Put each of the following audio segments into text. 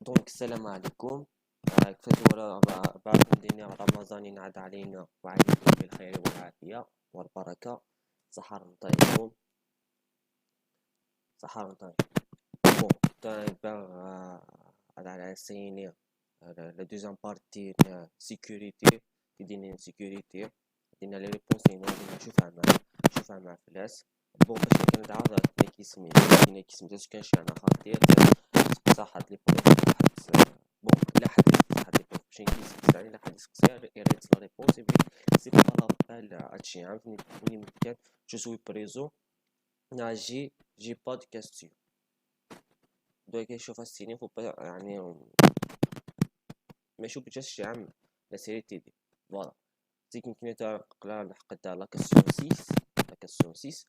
دونك السلام عليكم. كيفاش ولا بعد دينا رمضان ينعاد علينا وعليكم بالخير والعافية والبركة. صحة طيبون، صحة طيب. بون دابا على سيني لا دوزيام بارتي سيكوريتي دينا سيكوريتي دينا لي ريبونسينا دينا نشوفها مع فلاس. بون باش كنتعرض كاين كيسمي كانش انا خاطر صح هاد لي بروف واحد. بون لا حد يسقس حد يبروف باش يسقس عليه، لا حد يسقس يريت لا ريبونس سي با لا بال هادشي. عرفتني ملي كان جو سوي بريزون جي با دو كاستيون. دوك شوف السيني فو با يعني ما يشوف جاش عام لا سيري تي دي. فوالا سي كيمكن تقرا الحق تاع لا كاستيون 6. لا كاستيون 6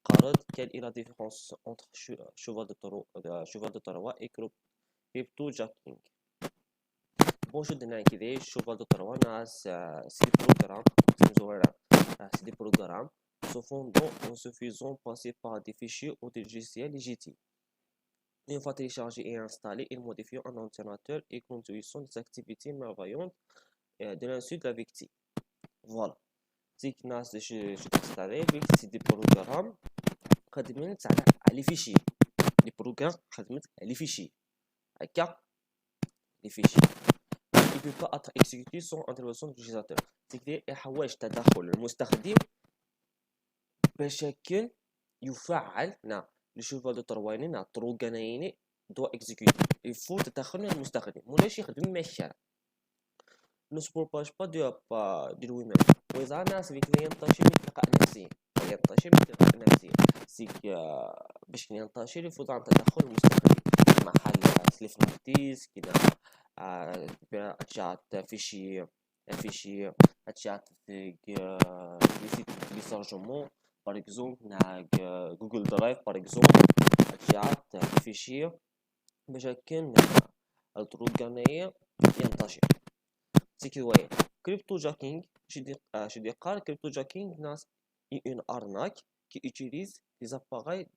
قارد quelle est la différence entre cheval de Troie et cryptojacking. Bon, je donne une idée. Cheval de Troie, c'est des programmes, c'est des programmes se fondant en se faisant passer par des fichiers ou des logiciels légitimes. Une fois téléchargés et installés, ils modifient un ordinateur et conduisent des activités malveillantes de l'insu de la victime. Voilà. C'est que c'est des programmes خدمت على les fichiers. Les programmes خدمت على les fichiers. هكا les fichiers. Il ne peut pas être exécuté sans intervention de l'utilisateur. C'est-à-dire حوايج تدخل المستخدم باش يكون يفعل لو شوفال دو ترويني الطروقانيني دو اكزيكوتي. يفو تدخل المستخدم مولاش يخدم ماشي ne se propage pas de lui-même. وإذا الناس اللي ينتشر من تلقاء نفسيا سيك باش ينتشر يفوت عن تدخل المستخدم مع حل سليف نوتيس كده. تشات فيشي تشات لي سيت تيليشارجمون باغ اكزومبل جوجل درايف باغ اكزومبل تشات فيشي باش كان الطرق ينتشر. C'est que ouais, cryptojacking, je dis cryptojacking est une arnaque qui utilise des appareils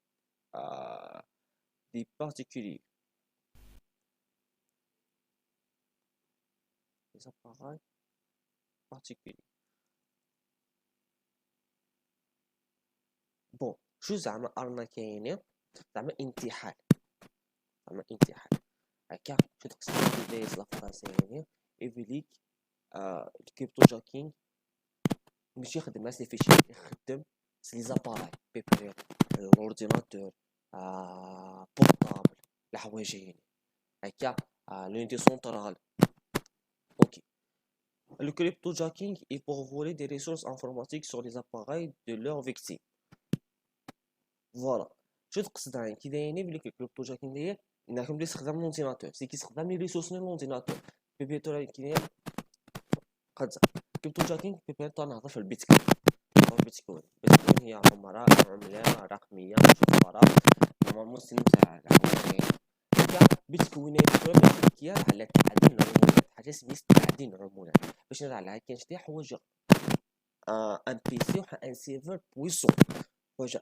des particuliers. Des appareils particuliers. Bon, شو زعما أرناكيين زعما انتحال هكا شو تقصد بداية لا فرنسية يفيليك الكريبتوجاكينغ ماشي يخدم مع سي فيشي، يخدم لي زاباراي بيبري الاورديناتور بورطابل الحوايجين هكا لونيتي سونترال. اوكي. Le cryptojacking est pour voler des ressources informatiques sur les appareils de leurs victimes. فوالا شو تقصد يعني كي دايرين بلي الكريبتوجاكينغ داير انكم اللي يستخدم لورديناتور سي كيستخدم لي ريسورس من لورديناتور بيبيتو كي قد كريبتوجاكينغ بيبيتو نهضر في البيتكوين. البيتكوين هي عملة رقمية مشفرة نورمالمون سي تاع الحوايج بيتكوين هي على تعدين العملات حاجه سميت تعدين العملات باش نهضر عليها كاين شي حوايج ان بي سي وحا ان سيرفر بويسون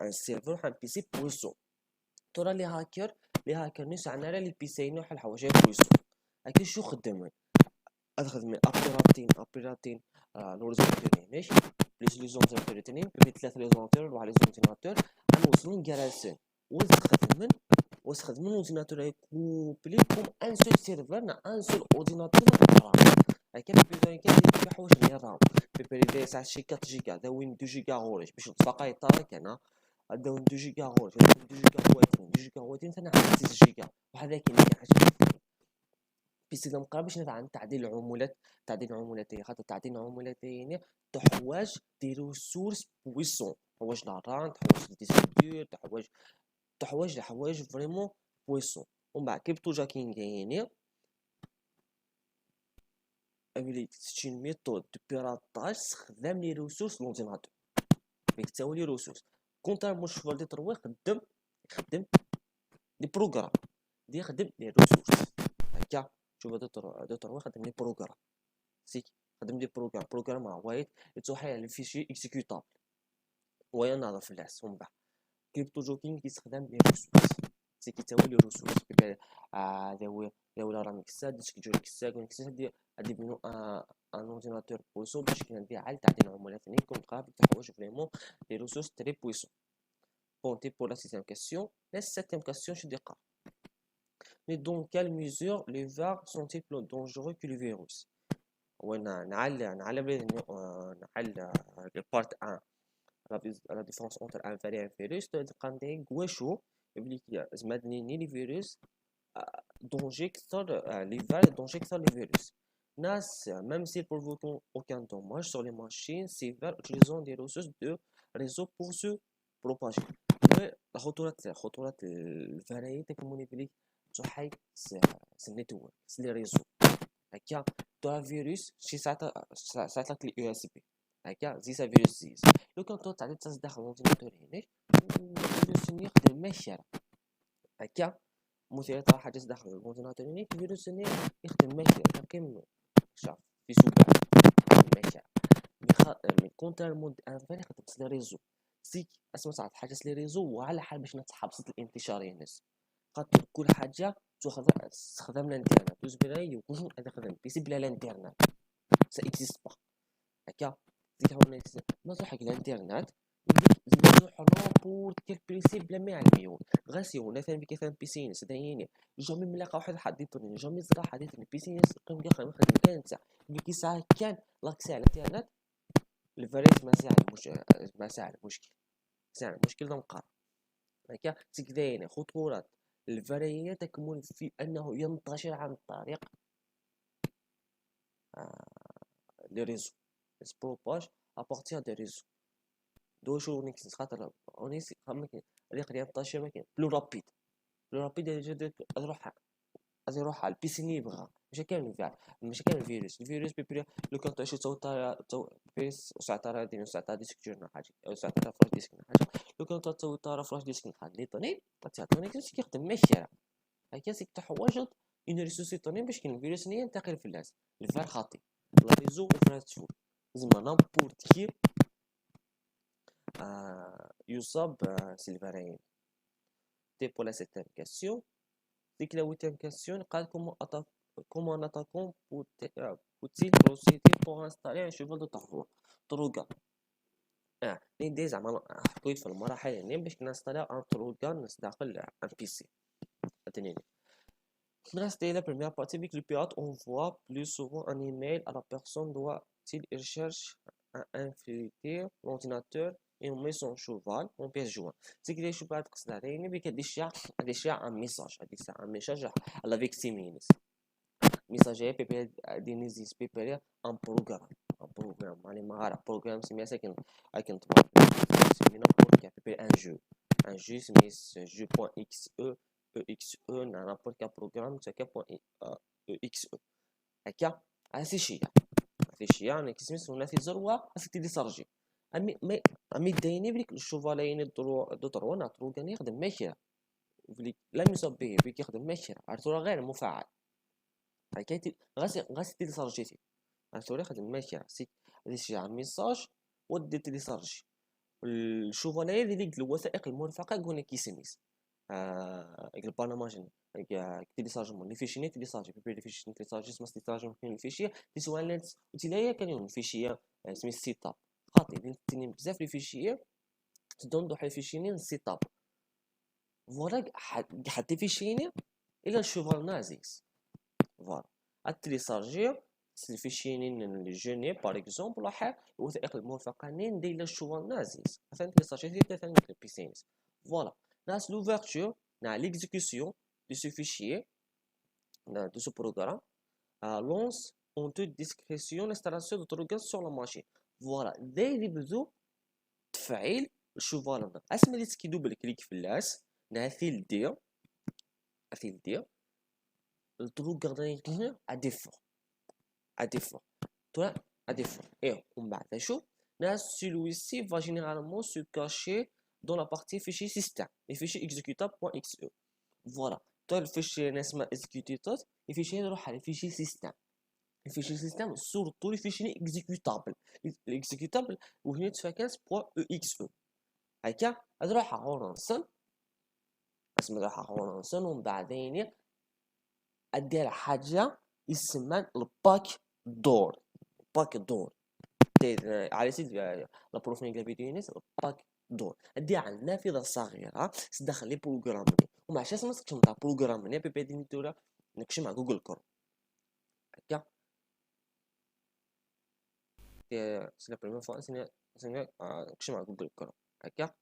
ان سيرفر وحا ان بي سي بويسون. ترى لي هاكر نيس عندنا لي بي سي نوع الحوايج بويسون هاكي شو خدموا خدموا ابيراتين لورديناتور ماشي بليس لي زورديناتور اثنين بيت ثلاثه لي زورديناتور واحد لي زورديناتور غنوصلوا لكراسين واستخدم لورديناتور يكوبلي كوم ان سول سيرفر ان سول اورديناتور هكا بيبان كاين شي حوايج اللي راه بيبان ساعه شي 4 جيجا داوين 2 جيجا غوريش باش تفاقا يطارك انا داوين 2 جيجا غوريش 2 جيجا واتين ثاني 6 جيجا وهذا كاين حاجه بيسي مقرب باش نتاع تعديل العمولات خاطر تعديل العمولات يعني تحواج دي ريسورس بويسون حوايج لاران حوايج ديسكور حوايج فريمون بويسون. ومن بعد كريبتوجاكينغ يعني سي اون ميثود دو بيراتاج استخدام لي ريسورس لورديناتور بيكتاو لي ريسورس كونترمون شوفال دي تروي يخدم لي بروغرام يخدم لي ريسورس هكا. شوف دو تروي خدم لي بروغرام خدم لي بروغرام وايد يتوحي على الفيشي اكزيكوتابل ويا نعرف في العس. ومن بعد كريبتوجاكينغ كيستخدم لي ريسورس سي كيتاوي لي ريسورس بيبي هذا هو راه مكسا ديسك جو كسا كون كسا هادي بنو ان اورديناتور بويسون باش كي ندير عاد تعطي العملاء ثاني كون قابل تحوايج فريمون لي ريسورس تري بويسون. Bon, pour la sixième question. La septième question, je dis quoi? Mais dans quelle mesure les VAR sont-ils plus dangereux que les virus? نعلم le part 1 la différence entre un variant et un virus تلقى واش يقول لك زعما لي فيروس danger اكثر les VAR danger اكثر les virus. NAS, même s'ils provoquent aucun dommage sur les machines, ces VAR utilisant des ressources de réseau pour se propager. خطورة الفرايد كيما يقول لك صحي سي النيتورك سي لي ريزو هكا تو فيروس شي ساعات لك اليو اس بي هكا زي سا فيروس زيز لو كان تو تعطي تصدق لونتيناتور هناك الفيروس يقدر ماشي هكا مثير تاع حاجه داخل لونتيناتور هناك الفيروس يخدم ماشي كيما شاف في سباع ماشي مي كونتر مود ان فير يخدم سي لي ريزو سيك اسمع صعب حاجه سلي ريزو وعلى حال باش نتحبسط الانتشار الناس خاطر كل حاجه تستخدم الانترنت وزبراي يكون هذا خدم بيسي بلا الانترنت سا اكزيست با هكا زيك حاولنا ما صح حق الانترنت زيدو حنا بور كيل بريسي بلا ما يعلميون غاسي هنا ثاني كيفان بيسين سدايني جامي ملاقا واحد حد يطرني جامي زرا حد بيسين قيم كاع خدم كان تاع كي ساعه كان لاكسي على الانترنت الفيروس ما ساعد المشكل ساعد المشكل نقار هكا تكذاين خطورة الفرية تكمن في أنه ينتشر عن طريق لي ريزو سبروباج ابارتير دي ريزو دو شو نيكس خاطر اونيس يقدر ينتشر مكان بلو رابيد يروح على البيسي اللي يبغى ماشي كامل الفيروس بيبري لو كان تعيش تو فيس وساعتها دينا ساعتها ديسك جورنا حاجه او ساعتها فلاش ديسك حاجه لو كان تو فلاش ديسك حاجه لي طوني تعطيني كيفاش كيخدم ماشي هكا سيك تحوجت اون ريسوسي طوني باش كاين الفيروس ينتقل في الناس الفار خاطي لا ريزو وفرات تفول زعما نامبورت كي يصاب سيلفارين تي بو لا سيتيم كاسيون ديك لا huitième question قال comment un attaquant peut-il procéder pour installer un cheval de طروقة ندي زعما حكيت في المراحل يعني باش نستطيع ان طروقة داخل ان بيسي عطيني reste la première partie avec le pirate on voit plus souvent un email à la personne doit-il recherche à infiltrer l'ordinateur et on met son cheval en pièce jointe c'est que les chevaux تقصد علينا بك ديشا un message à la victime messager بيبي دينيزيس بيبي un programme يعني ما عارف programme سميه ساكن لكن طبعا سمينا بوركا بيبي un jeu سميه jeu.exe exe n'importe quel programme c'est exe هكا هذا شيء يعني كيسمي سمونا في زروه خاصك تيليشارجي امي دايني بليك الشوفالين دو طروا ناطرو كان يخدم ماشي بليك لا يصاب به بليك يخدم ماشي عرفتو راه غير مفعل هكا غاسي تيليشارجيتي عرفتو راه يخدم ماشي سيك هادشي على ميساج ودي تيليشارجي الشوفالين ديك الوثائق المرفقه قلنا كيسميس البرنامج تيليشارجمون لي فيشي تيليشارجي بيبي لي فيشي تيليشارجي سما تيليشارجي كاين لي فيشي تيسوالات وتلاقي كاين الفيشي سمي السيت اب خاطي تيني بزاف لي فيشي تدون دوح لي فيشي السيت اب فوالا حتى فيشي الى الشوفال نازيس فوالا التيليشارجي سي فيشي لي جوني باغ اكزومبل واحد الوثائق المرفقه دايره الشوفال نازيس مثلا تيليشارجي مثلا البيسينس فوالا Là, l'ouverture, l'exécution de ce fichier, de ce programme, lance en toute discrétion l'installation de programme sur la machine. Voilà. Dès اللي بدو تفعيل الشوفال اسمع اللي تكيدوبل كليك في اللاس ناثيل دير البروغرام à défaut toi à défaut et on بعد شو celui-ci va généralement se cacher dans la partie fichier système et fichier exécutable.exe voilà toi le fichier نسمى exécutable الفيشي يروح على fichier système الفيشي système surtout les fichiers exécutables l'exécutable وهنا تفكاس .exe هكا تروح على ورنسل اسمها ريفيرونسون، ومن بعدين ادير حاجه يسمى الباك دور. باك دور على سيد البروفيل ديال فيديوهات. الباك دور ادي على نافذه صغيره تدخل لي بروغرامني، ومع شي ما تكتب تاع بروغرامني بي دي نتولا نكشف مع جوجل كروم هكا. سي لا بريمير فوا سي نكشف مع جوجل كروم هكا.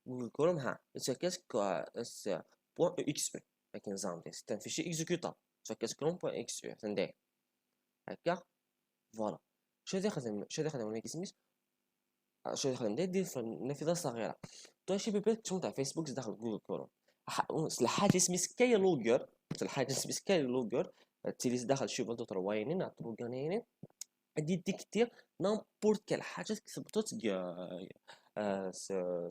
جوجل كروم ها كاس بوان اكس او هكا نظام ديال سيت ان فيشي اكزيكوتابل كاس كروم بوان اكس او تندير هكا. فوالا شنو غادي يخدم ولا كيسميت شنو غادي يخدم دير في نافذه صغيره تو شي بيبي تكون تاع فيسبوك داخل جوجل كروم. الحاجه اسمي سكاي لوجر، الحاجه اسمي سكاي لوجر تيليس داخل شي بلطو تروينين نعطو كانينين غادي ديكتير نامبورت كال حاجه كتبتو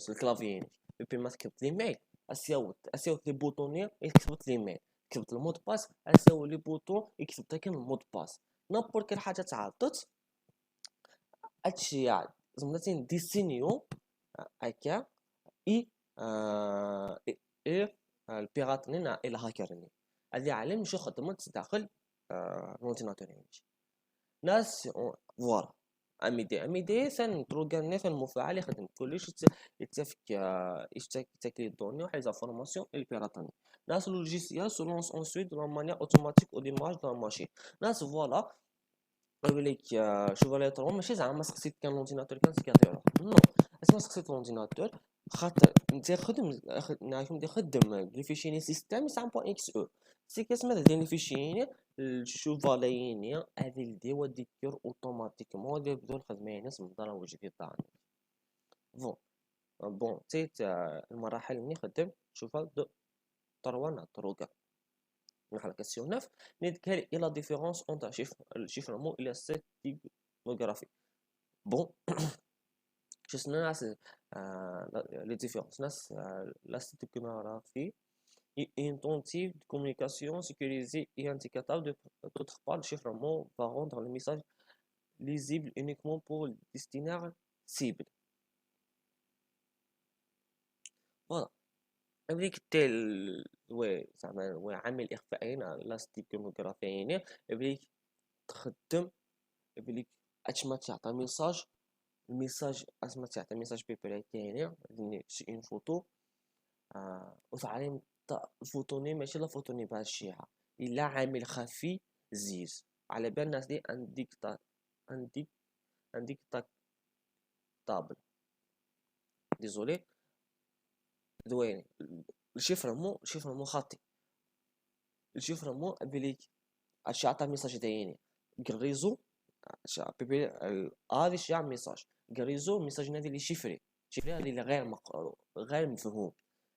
الكلافيين بيبي ما كتبت ليميل اسيوت لي بوطونير كتبت ليميل، كتبت المود باس اسيو لي بوطون كتبت كان المود باس نامبورت كال حاجه تعطت هادشي يعني زعما ديسينيو هكا اي اي البيراتنين الى الهاكرني هادي علم شو خدمت داخل لورديناتور ناس. فوالا اميدي سن تروغاني سن مفاعل يخدم كلش يتفك يتاكل الدوني وحيز انفورماسيون البيراتاني ناس لوجيسيال سو لونس انسويت دو لا مانيير اوتوماتيك او ديماج دو لا ماشين ناس. فوالا يقول لك شوف لي طرون ماشي زعما سقسيت كان لورديناتور كان سكاتيرو نو اسما سقسيت لورديناتور خاطر انت خدم نعرفو خدم لي فيشيني سيستم 5.xo سي كاسما دير لي فيشيني الشوفاليني هذه اللي وديكير اوتوماتيكمون اللي بدو الخدمه ناس من دار وجدي طعن فون بون تيت المراحل اللي خدم شوفها دو طروان طروقه نحل كاسيون 9 نذكر ايه لا ديفيرونس اونتر الشيفرمون الى ست تيبوغرافي. بون شنو ناس لي ديفيرونس ناس لا ستيبوغرافي et une tentative de communication sécurisée et indicatable. D'autre part, le chiffrement va rendre le message lisible uniquement pour le destinataire cible. Voilà. avec tel ouais زعما ouais عامل اخفائي لا ستيكوغرافي avec تخدم avec اش ما تعطي ميساج الميساج اش ما تعطي ميساج بيبري كاين شي اون فوتو وتعلم الفوتوني ماشي لا فوتوني بهاد الشيعة الا عامل خفي زيز على بال الناس دي عندك طابل ديزولي دويني الشيفرمون خاطي الشيفرمون بليك هادشي عطا ميساج دايني كريزو بيبي هادي شي ميساج كريزو ميساج نادي لي شيفري اللي غير مفهوم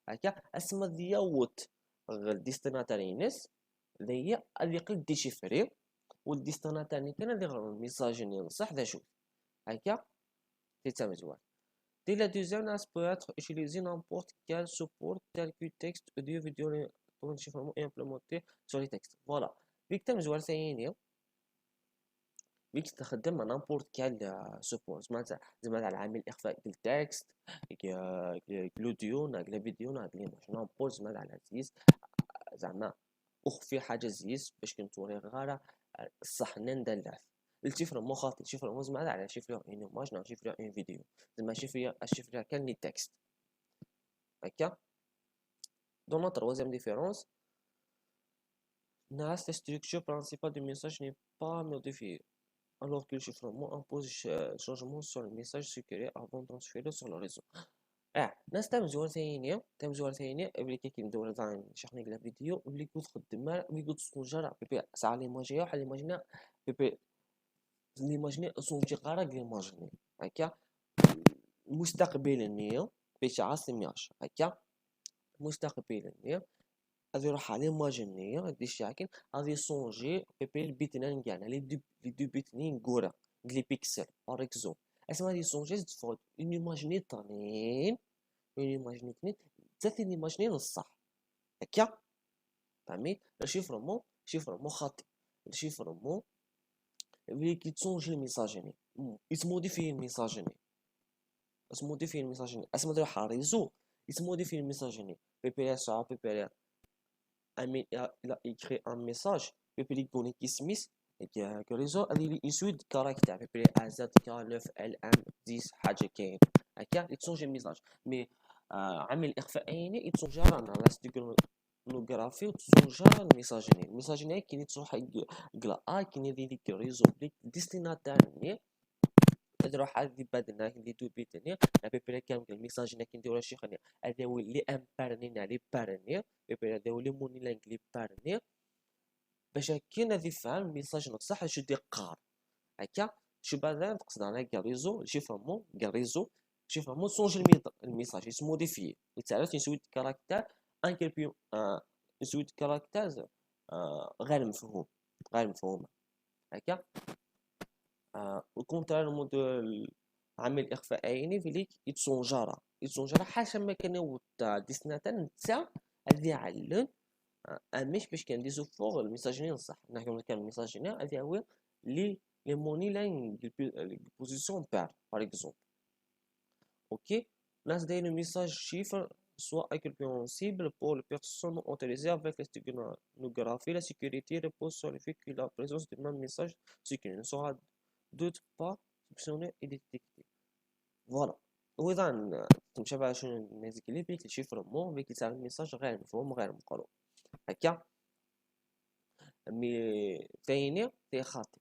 هكا اسما دياوت الديستناتارينس اللي هي اللي قد ديشيفري والديستناتاري كان اللي غير ميساج صح ذا شوف هكا تيتا مزوال. Dès la deuxième aspect peut être utilisé n'importe quel support tel que texte, audio, vidéo, chiffrement et implémenté sur les textes. Voilà. فيك زوال ثاني فيك تستخدم n'importe quel support زعما على عامل اخفاء التكست الاوديو لا فيديو لا ليماج نامبورت زعما على زيز زعما اخفي حاجه زيز باش كنتوري غير الصح ندلع الشفره مو خاطئ الشفره مو زعما على شفره اون ايماج نا شفره اون فيديو زعما الشفره كان لي تكست هكا. Dans la troisième différence, la structure principale du message n'est pas modifiée, alors que le chiffrement impose changement sur le message sécurisé avant de transférer sur le réseau. ناس تمزور ثانية اللي كيدور زعما شحال من فيديو اللي كنت خدمها اللي كنت سونجر بيبي ساعة ليماجيا وحال ليماجينا بيبي ليماجيني سونجي قرا ليماجيني هكا مستقبل النية باش عاصمياش هكا مستقبل النية غادي يروح على ليماجيني غادي شاكين غادي يسونجي بيبي البيتنان كاع لي دو بيتنين كورا لي بيكسل باغ اكزومبل اسمها لي سونجي تفوت اون ايماجيني طنين اون ايماجيني الصح هكا فهميت. الشيفرمون خاطئ الشيفرمون اللي كيتسونجي الميساجيني يتموديفي الميساجيني اسموديفي الميساجيني اسمو دير ريزو يتموديفي الميساجيني بيبي سا بيبي امين الى écrit un message بيبي يكون كيسميس كريزو اللي يسود كاركتير بيبي ازات كا 9 ال ام 10 حاجه كاين هكا يتسونجي الميساج مي عامل الاخفائيين يتسونجا رانا لا ستيغنوغرافي وتسونجا الميساجيني كاين يتسوح كلا كاين ديك ريزو بليك ديستيناتير ني تروح هذه بدنا اللي دوبي تاني بيبي كامل الميساج هنا كنديرو شي خني هذا هو اللي امبارني لي بارني بيبي هذا هو اللي موني لانك لي بارني باش كاين هذه فهم الميساج صح شو دي قار هكا شو بعد نقصد على كاريزو شي فهمو كاريزو شي فهمو سونجي الميساج يسموديفي يتعرف يسوي كاركتير ان كيلبيو يسوي كاركتير غير مفهوم غير مفهوم هكا وكونترار موديل عامل اخفائيني فيليك يتسونجارا حاشا ما كان ديسناتان نتا هذه علن امش باش كنديزو فوق الميساجيني صح نحكي كان الميساجيني هذه هو لي موني لاين بوزيسيون بار باغ اكزومبل اوكي ناس داير ميساج شيفر soit incompréhensible pour les personnes autorisées avec la sténographie. La sécurité repose sur le fait que la présence du même message sécurisé ne sera d'autre part soupçonné et détecté. Voilà. وإذا تمشي بقى شنو نزيكلي بيك الشيفر مو بيك تساعد الميساج غير مفهوم غير مقروء هكا مي ثاني تي خاطئ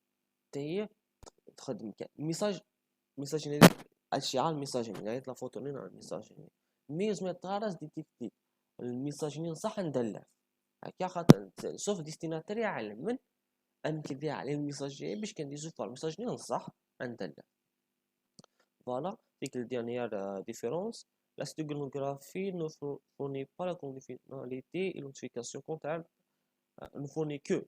تي تخدم كان ميساج الشعار الميساج يعني لا فوتو لنا الميساج ميز ما طارس ديتيكتي الميساج صح ندلع هكا خاطر سوف ديستيناتير يعلم من ان كذا على الميساج باش كنديزو فور الميساج صح ندلع فوالا ديك الديرنيير ديفيرونس لا ستيغنوغرافي نو فورني با لا كونديسيوناليتي اي لونتيفيكاسيون كونتابل ne fournit que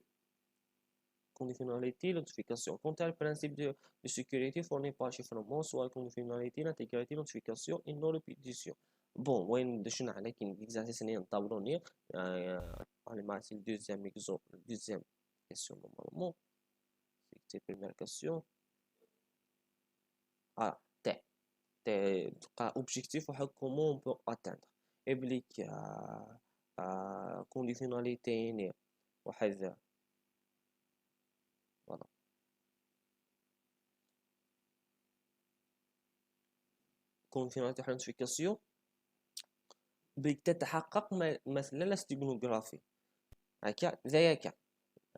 conditionnalité, l'authentification. Quant au principe de sécurité fourni par chiffrement, soit conditionnalité, l'intégrité, l'authentification et non répétition. Bon, وين دشنا على كاين exercice اللي نطولوني على ما سي deuxième exemple, deuxième question normalement. C'est première question. Ah, تبقى objectif واحد comment on peut atteindre. يبليك conditionnalité واحد voilà. كونفيناليتي واحد نوتيفيكاسيون بليك تتحقق مثلا لا ستيغنوغرافي هكا زي هكا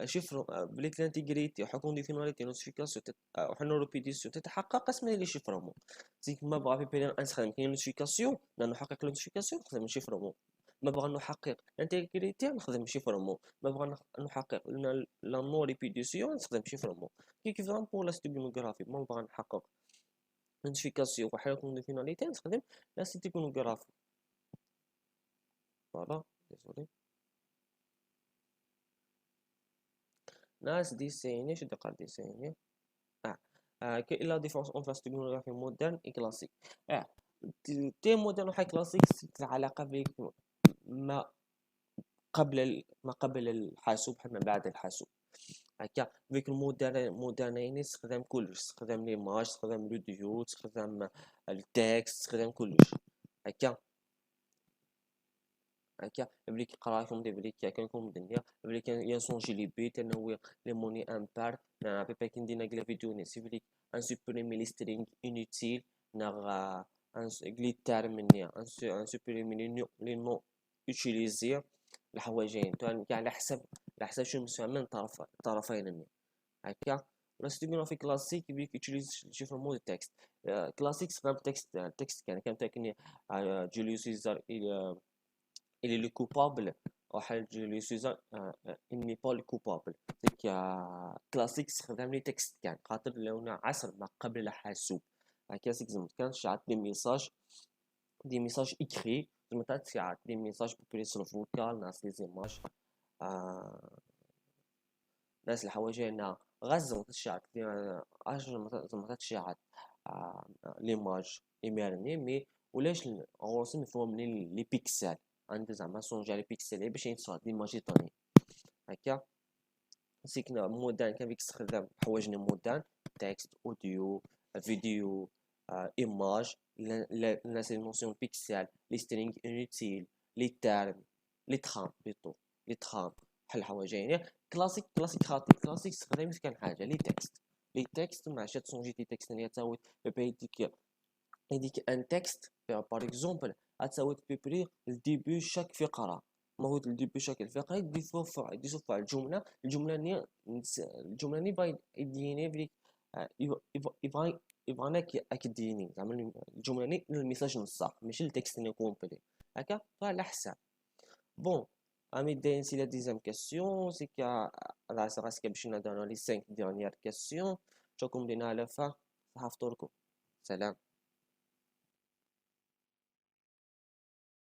شفر بليك لانتيغريتي وحا كونديسيوناليتي نوتيفيكاسيون وحا نوربيديسيون تتحقق اسمها لي شيفرمون زيك ما بغا في بي نسخدم كاين نوتيفيكاسيون نحقق نوتيفيكاسيون نخدم شيفرمون ما بغا نحقق لانتيغريتي نخدم شيفرمون ما بغا نحقق لا نو ريبيديسيون نخدم شيفرمون كيف بور لا ستيغنوغرافي ما بغا نحقق نوتيفيكاسيون وحا كونديسيوناليتي نخدم لا ستيغنوغرافي voilà désolé ناس ديسيني شو دقال ديسيني كاين لا ديفرونس اونتر لا ستيغنوغرافي مودرن اي كلاسيك تي مودرن وحي كلاسيك العلاقه بين ما قبل الحاسوب ما بعد الحاسوب هكا فيك المودرن يستخدم كلش يستخدم ليماج يستخدم الفيديو يستخدم التكست يستخدم كلش هكا هكا بليك قراكم دي بليك كانكم الدنيا بليك ينسونجي لي بيت انا هو لي موني امبار نا بيبا كندينا كلا فيديو ني سي بليك ان سوبريمي لي سترينغ انوتيل نا ان غليتار مني ان سوبريمي لي نو يوتيليزي الحوايجين كاع على حسب شنو مسمى طرفين هكا ولا ستيغنو في كلاسيك بيك يوتيليز شوف مود تكست كلاسيك سبب تكست كان تكني جوليوس سيزار il est le coupable واحد جوليوس سيزار il n'est pas le coupable ديك كلاسيك استخدام لي تكست كان خاطر لونا عصر ما قبل الحاسوب هكا سيكزمت كان شعت دي ميساج écrit زعما تاع دي ميساج بوبولي سور فوكال ناس لي زيماج ناس الحوايج هنا غزة تشعت زعما تشعت ليماج ايميرني مي ولاش غوصن فهم لي بيكسل عندي زعما سونجي على بيكسل باش يتصاد ليماج يطوني هكا سيكنا مودان كان فيك تستخدم حوايجنا مودان تكست اوديو فيديو ايماج الناس لي نوسيون بيكسل لي سترينغ انوتيل لي تيرم لي ترام بيتو لي ترام بحال الحوايج يعني كلاسيك خاطي كلاسيك تستخدم كان حاجه لي تكست مع شات سونجي لي تكست اللي تاوي يديك ان تكست باغ اكزومبل غتساوي بيبري الديبي شاك فقره ما هو الديبي شاك الفقره يدي فوق الجمله ني باغي يديني بليك يبغى يديني زعما الجمله ني الميساج نصا ماشي التكست ني كومبلي هكا فعلى حساب بون عمي داين سي لا ديزيام كيسيون سي كا لا سا باش ندانو لي 5 ديرنيير كيسيون نشوفكم لينا على فا صحة فطوركم سلام